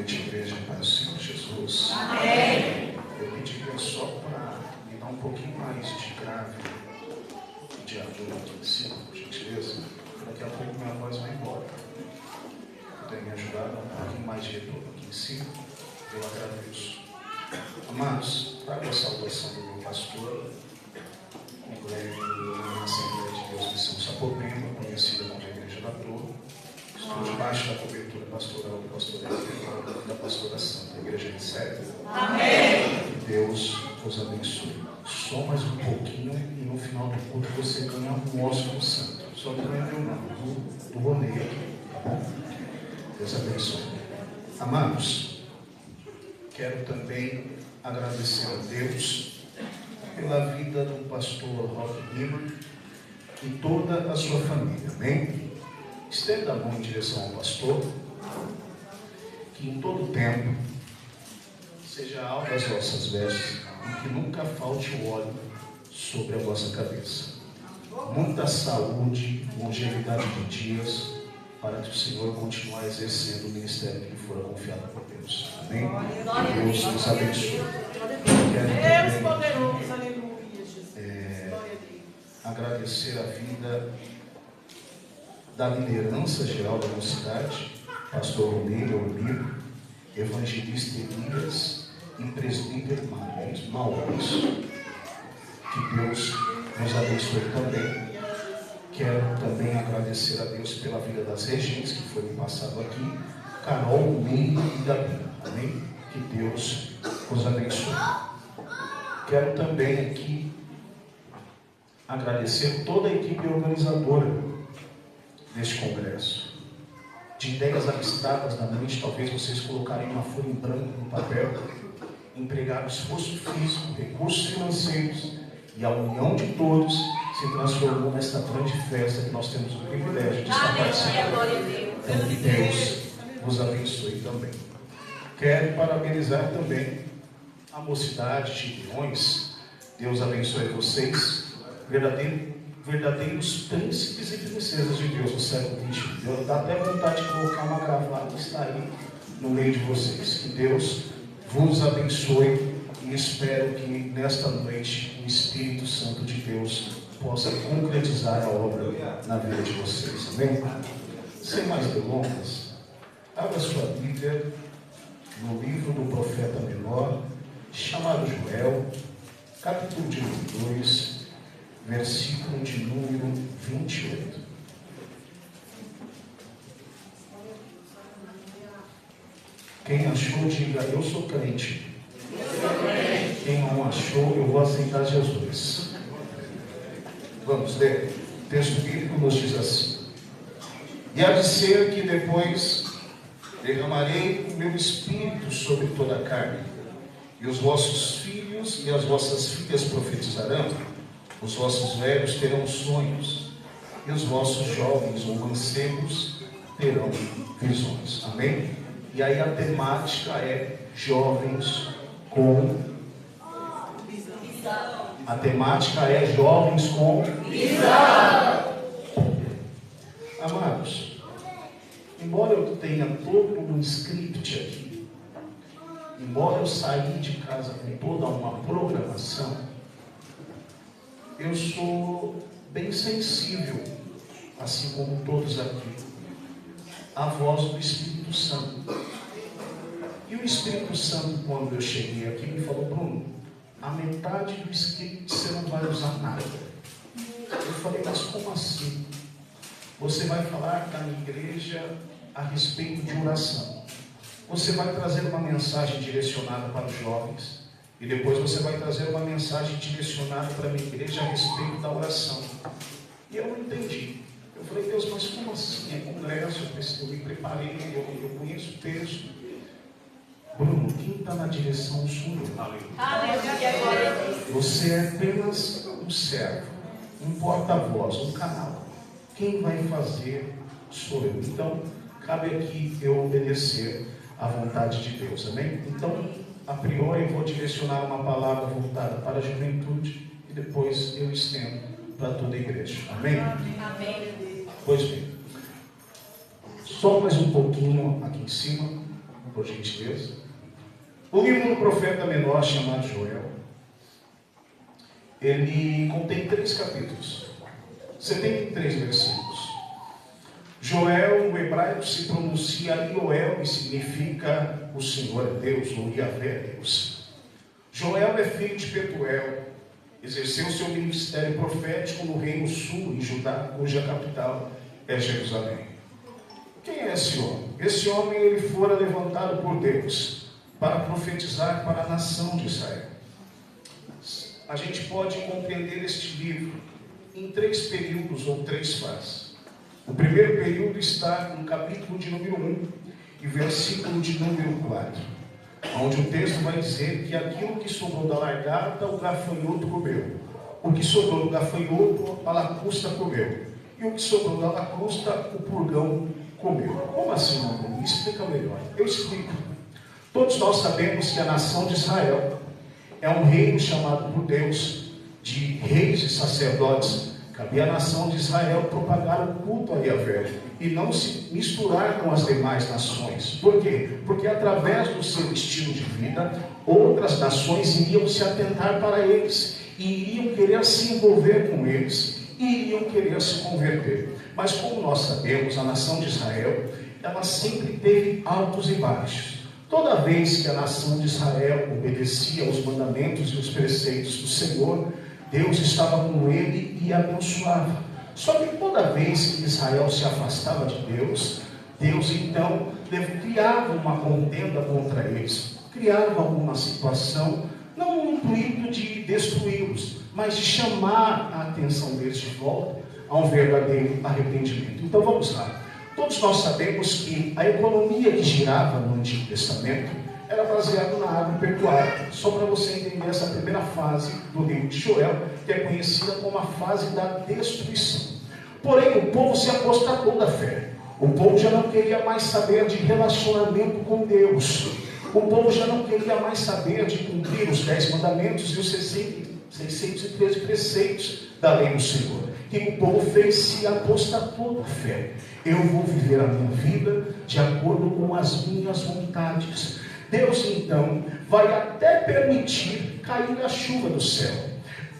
noite, igreja, para o Senhor Jesus. Amém. Eu pediria só para me dar um pouquinho mais de grave e de ardor aqui em cima, por gentileza. Daqui a pouco minha voz vai embora. Eu tenho me ajudado a um pouquinho mais de retorno aqui em cima. Eu agradeço. Amados, trago a saudação do meu pastor, congrego na Assembleia de Deus Missão Sapopemba, conhecida como a Igreja da Torre. Estou debaixo da cobertura pastoral do pastor e da pastora Santa, a Igreja recebe. Amém. Que Deus os abençoe. Só mais um pouquinho e no final do culto você ganha um Óscar Santo. Só que não é meu não, do Ronei aqui, tá bom? Deus abençoe. Amados, quero também agradecer a Deus pela vida do pastor Roque Lima e toda a sua família, amém? Estenda a mão em direção ao pastor, que em todo tempo seja alta as vossas vestes e que nunca falte o óleo sobre a vossa cabeça. Muita saúde, longevidade de dias, para que o Senhor continue exercendo o ministério que lhe fora confiado por Deus. Amém? Que Deus nos abençoe. Deus poderoso, aleluia, Jesus. Agradecer a vida da liderança geral da mocidade, pastor Romero, Olmiro, evangelista Elias e presbítero Maurício. Que Deus nos abençoe também. Quero também agradecer a Deus pela vida das regentes que foram passado aqui, Carol, Meire e Gabi. Amém? Que Deus os abençoe. Quero também aqui agradecer toda a equipe organizadora deste congresso. De ideias abstratas na mente, talvez vocês colocarem uma folha em branco no papel, empregaram esforço físico, recursos financeiros e a união de todos se transformou nesta grande festa que nós temos o privilégio de estar participando. Então que Deus vos abençoe também. Quero parabenizar também a mocidade de Leões. Deus abençoe vocês, verdadeiros príncipes e princesas de Deus no século XXI. Dá até vontade de colocar uma gravata e estar aí no meio de vocês. Que Deus vos abençoe e espero que nesta noite o Espírito Santo de Deus possa concretizar a obra na vida de vocês. Amém? Sem mais delongas, abra sua Bíblia no livro do profeta menor, chamado Joel, capítulo de número 2, versículo de número 28. Quem achou, diga: eu sou crente. Quem não achou, eu vou aceitar Jesus. Vamos ler. O texto bíblico nos diz assim: e há de ser que depois derramarei o meu espírito sobre toda a carne, e os vossos filhos e as vossas filhas profetizarão, os vossos velhos terão sonhos, e os vossos jovens ou mancebos terão visões. Amém? E aí a temática é jovens com visão. A temática é jovens com visão. Amados, embora eu tenha todo um script aqui, embora eu saí de casa com toda uma programação, eu sou bem sensível, assim como todos aqui, à voz do Espírito Santo. E o Espírito Santo, quando eu cheguei aqui, me falou: Bruno, a metade do script você não vai usar nada. Eu falei: mas como assim? Você vai falar da minha igreja a respeito de oração. Você vai trazer uma mensagem direcionada para os jovens. E depois você vai trazer uma mensagem direcionada para a minha igreja a respeito da oração. E eu não entendi. Eu falei: Deus, mas como assim? É congresso, eu me preparei, eu conheço o texto. Bruno, quem está na direção sou eu. Aleluia. Você é apenas um servo, um porta-voz, um canal. Quem vai fazer sou eu. Então, cabe aqui eu obedecer à vontade de Deus. Amém? Então, a priori, eu vou direcionar uma palavra voltada para a juventude e depois eu estendo para toda a igreja. Amém? Amém. Pois bem, só mais um pouquinho aqui em cima. por gentileza. O livro do profeta menor chamado Joel, ele contém 3 capítulos, 73 versículos. Joel, no hebraico, se pronuncia Yoel, que significa o Senhor é Deus, ou Yahvé é Deus. Joel é filho de Petuel, exerceu seu ministério profético no reino sul, em Judá, cuja capital é Jerusalém. Quem é esse homem? Esse homem, ele fora levantado por Deus para profetizar para a nação de Israel. A gente pode compreender este livro em 3 períodos ou 3 fases. O primeiro período está no capítulo de número 1 e versículo de número 4, onde o texto vai dizer que aquilo que sobrou da largata, o gafanhoto comeu. O que sobrou do gafanhoto, a lacusta comeu. E o que sobrou da lacusta, o purgão comeu. Como assim, irmão? Me explica melhor. Eu explico. Todos nós sabemos que a nação de Israel é um reino chamado por Deus de reis e sacerdotes. Cabia à nação de Israel propagar o culto a Yahvé e não se misturar com as demais nações. Por quê? Porque através do seu estilo de vida, outras nações iriam se atentar para eles e iriam querer se envolver com eles e iriam querer se converter. Mas como nós sabemos, a nação de Israel, ela sempre teve altos e baixos. Toda vez que a nação de Israel obedecia aos mandamentos e os preceitos do Senhor, Deus estava com ele e abençoava. Só que toda vez que Israel se afastava de Deus, Deus então criava uma contenda contra eles, criava alguma situação, não no intuito de destruí-los, mas de chamar a atenção deles de volta a um verdadeiro arrependimento. Então vamos lá. Todos nós sabemos que a economia que girava no Antigo Testamento era baseada na agropecuária. Só para você entender essa primeira fase do livro de Joel, que é conhecida como a fase da destruição. Porém, o povo se apostatou da fé. O povo já não queria mais saber de relacionamento com Deus. O povo já não queria mais saber de cumprir os 10 mandamentos e os 613 preceitos da lei do Senhor. Que o povo fez, se apostatou da fé. Eu vou viver a minha vida de acordo com as minhas vontades. Deus então vai até permitir cair a chuva do céu.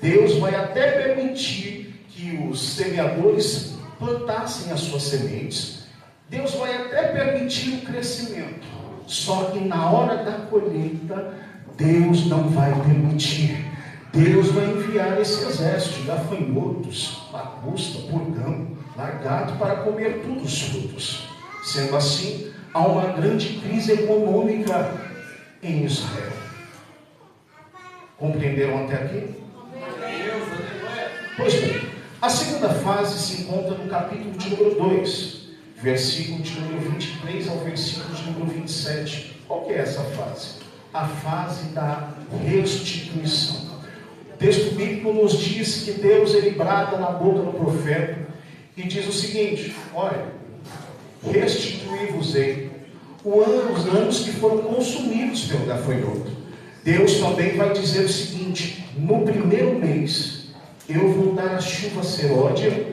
Deus vai até permitir que os semeadores plantassem as suas sementes. Deus vai até permitir o crescimento. Só que na hora da colheita, Deus não vai permitir. Deus vai enviar esse exército de gafanhotos, lacusta, purgão, largado para comer todos os frutos. Sendo assim, há uma grande crise econômica em Israel. Compreenderam até aqui? Pois bem, a segunda fase se encontra no capítulo de número 2, versículo de número 23 ao versículo de número 27. Qual que é essa fase? A fase da restituição. O texto bíblico nos diz que Deus, ele brada na boca do profeta e diz o seguinte: olha, restituí-vos-ei os anos que foram consumidos pelo gafanhoto. Deus também vai dizer o seguinte: no primeiro mês eu vou dar a chuva seródia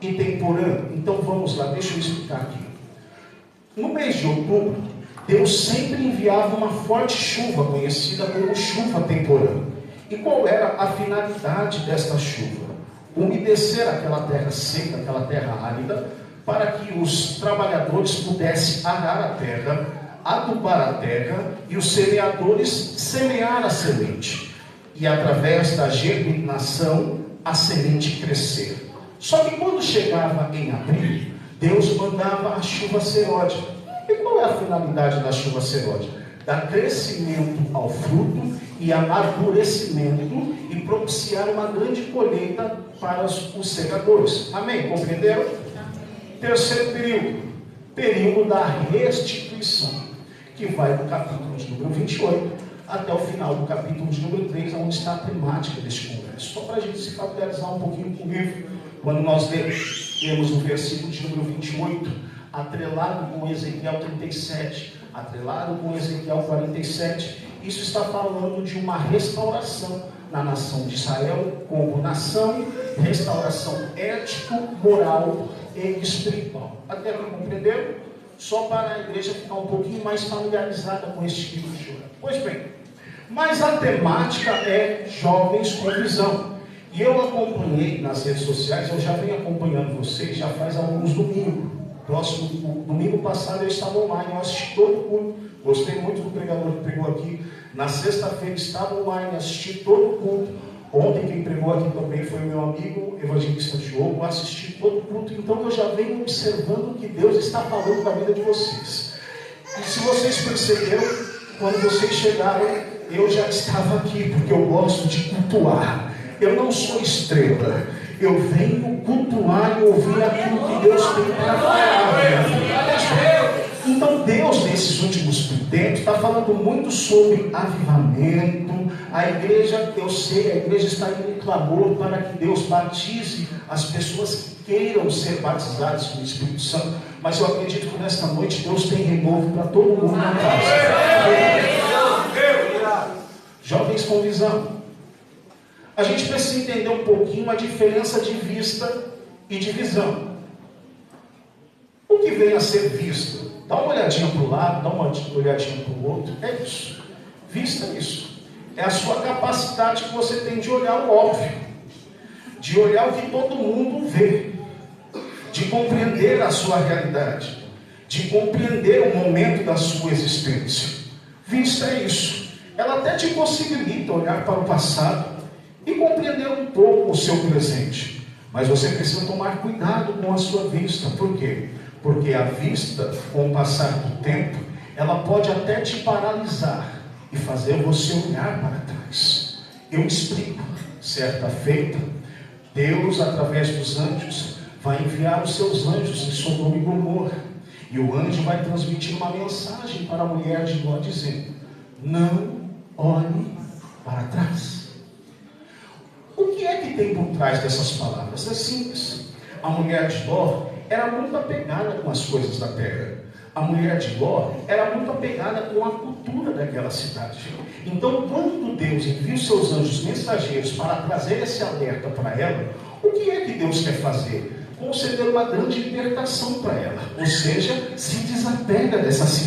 e temporã. Então vamos lá, deixa eu explicar aqui. No mês de outubro, Deus sempre enviava uma forte chuva, conhecida como chuva temporã. E qual era a finalidade desta chuva? Umedecer aquela terra seca, aquela terra árida, para que os trabalhadores pudessem arar a terra, adubar a terra, e os semeadores semear a semente. E através da germinação, a semente crescer. Só que quando chegava em abril, Deus mandava a chuva seródia. E qual é a finalidade da chuva seródia? Dar crescimento ao fruto e amadurecimento e propiciar uma grande colheita para os segadores. Amém? Compreenderam? Terceiro período, período da restituição, que vai do capítulo de número 28 até o final do capítulo de número 3, onde está a temática deste congresso. Só para a gente se familiarizar um pouquinho com o livro, quando nós lemos o versículo de número 28, atrelado com Ezequiel 37, atrelado com Ezequiel 47, isso está falando de uma restauração na nação de Israel como nação, restauração ético, moral e espiritual. Até aqui compreenderam? só para a igreja ficar um pouquinho mais familiarizada com esse tipo de jogo. Pois bem, mas a temática é jovens com visão. E eu acompanhei nas redes sociais, eu já venho acompanhando vocês já faz alguns domingos. Domingo passado eu estava online, eu assisti todo o culto. Gostei muito do pregador que pregou aqui. Na sexta-feira estava online, assisti todo o culto. Ontem quem pregou aqui também foi o meu amigo evangelista Diogo, assisti todo o culto. Então eu já venho observando o que Deus está falando na vida de vocês. E se vocês perceberam, quando vocês chegaram, eu já estava aqui, porque eu gosto de cultuar. Eu não sou estrela, eu venho cultuar e ouvir aquilo que Deus tem para falar. Então Deus, nesses últimos tempos, está falando muito sobre avivamento. A igreja, eu sei, a igreja está em clamor para que Deus batize as pessoas que queiram ser batizadas com o Espírito Santo. Mas eu acredito que nesta noite Deus tem renovo para todo mundo na casa. Jovens com visão. A gente precisa entender um pouquinho a diferença de vista e de visão. O que vem a ser visto? Dá uma olhadinha para o lado, dá uma olhadinha para o outro. É isso. Vista é isso. É a sua capacidade que você tem de olhar o óbvio. De olhar o que todo mundo vê. De compreender a sua realidade. De compreender o momento da sua existência. Vista é isso. Ela até te possibilita olhar para o passado e compreender um pouco o seu presente. Mas você precisa tomar cuidado com a sua vista. Por quê? Porque a vista, com o passar do tempo, ela pode até te paralisar e fazer você olhar para trás. Eu explico. Certa feita, Deus, através dos anjos, vai enviar os seus anjos em Sodoma e Gomorra. E o anjo vai transmitir uma mensagem para a mulher de Ló, dizendo: não olhe para trás. O que é que tem por trás dessas palavras? É simples. A mulher de Ló era muito apegada com as coisas da terra. A mulher de Ló era muito apegada com a cultura daquela cidade. Então, quando Deus envia os seus anjos mensageiros para trazer esse alerta para ela, o que é que Deus quer fazer? Conceder uma grande libertação para ela. Ou seja, se desapega dessa cidade.